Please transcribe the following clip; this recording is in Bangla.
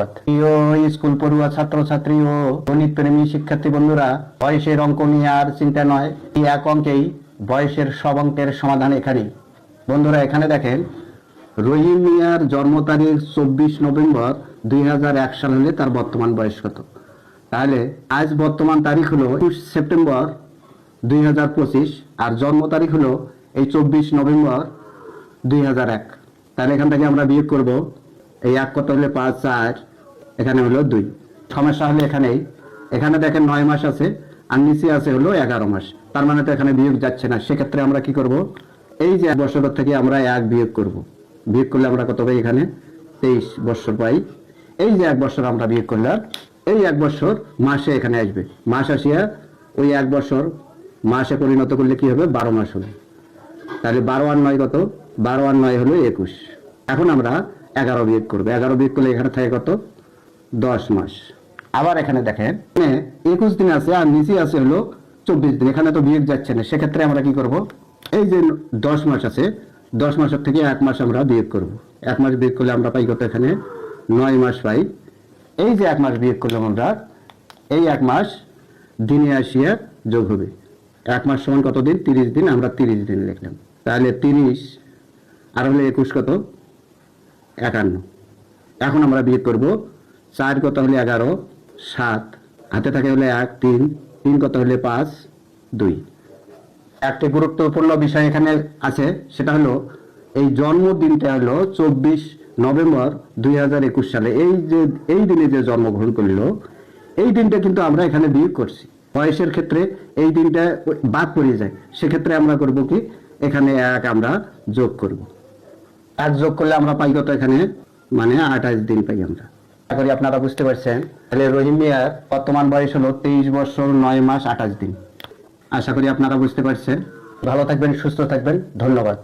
ধন্যবাদ। প্রিয় স্কুল পড়ুয়া ছাত্রছাত্রী ও গণিত প্রেমী শিক্ষার্থী বন্ধুরা, বয়সের অঙ্ক নিয়ে আর চিন্তা নয়, এই এক অঙ্কেই বয়সের সব অঙ্কের সমাধান এখানেই। বন্ধুরা, এখানে দেখেন, রহিম মিয়ার জন্ম তারিখ 24 নভেম্বর 2001 সাল হলে তার বর্তমান বয়স কত? তাহলে আজ বর্তমান তারিখ হলো 21 সেপ্টেম্বর 2025 আর জন্ম তারিখ হলো এই 24 নভেম্বর 2001। তাহলে এখান থেকে আমরা বিয়োগ করব। এই এক কত হলে 5, 4, এখানে হলো 2। সমস্যা হলে এখানে দেখেন 9 মাস আছে আর নিচে আছে হলো 11 মাস, তার মানে তো এখানে বিয়োগ যাচ্ছে না। সেক্ষেত্রে আমরা কি করব, এই যে 1 বছর থেকে আমরা 1 বিয়োগ করব। বিয়োগ করলে আমরা কত পাই? এখানে 23 বছর পাই। এই যে 1 বছর আমরা বিয়োগ করলাম, এই 1 বছর মাসে এখানে আসবে। মাস আসিয়া ওই 1 বছর মাসে পরিণত করলে কি হবে? 12 মাস হবে। তাহলে 12 আর 9 কত? 12 আর 9 হলো 21। এখন আমরা 11 বিয়োগ করবো। 11 বিয়োগ করলে এখানে থাকে কত? 10 মাস। আবার এখানে দেখেন 21 দিন আছে আর নিচে আছে হলো 24 দিন, এখানে তো বিয়োগ যাচ্ছে না। সেক্ষেত্রে আমরা কি করব, এই যে 10 মাস আছে, 10 মাসের থেকে 1 মাস আমরা বিয়োগ করব। 1 মাস বিয়োগ করলে আমরা পাই কত? এখানে 9 মাস পাই। এই যে 1 মাস বিয়োগ করলাম আমরা, এই 1 মাস দিনে আসিয়া যোগ হবে। 1 মাস সমান কত দিন? 30 দিন। আমরা 30 দিন লিখলাম। তাহলে 30 আর হলে 21 কত? 51। এখন আমরা বিয়োগ করব। 4 কত হলে 11, 7 হাতে থাকে হলে 1, 3 কত হলে 5, 2। একটি গুরুত্বপূর্ণ বিষয় এখানে আছে, সেটা হলো এই জন্মদিনটা হলো 24 নভেম্বর 2021 সালে। এই দিনে যে জন্মগ্রহণ করলো, এই দিনটা কিন্তু আমরা এখানে বিয়োগ করছি। বয়সের ক্ষেত্রে এই দিনটা বাদ পড়ে যায়। সেক্ষেত্রে আমরা করব কি, এখানে 1 আমরা যোগ করব। 1 যোগ করলে আমরা পাই কত? এখানে মানে 28 দিন পাই আমরা। আশা করি আপনারা বুঝতে পারছেন। তাহলে রহিম মিয়ার বর্তমান বয়স হলো 23 বছর 9 মাস 28 দিন। আশা করি আপনারা বুঝতে পারছেন। ভালো থাকবেন, সুস্থ থাকবেন। ধন্যবাদ।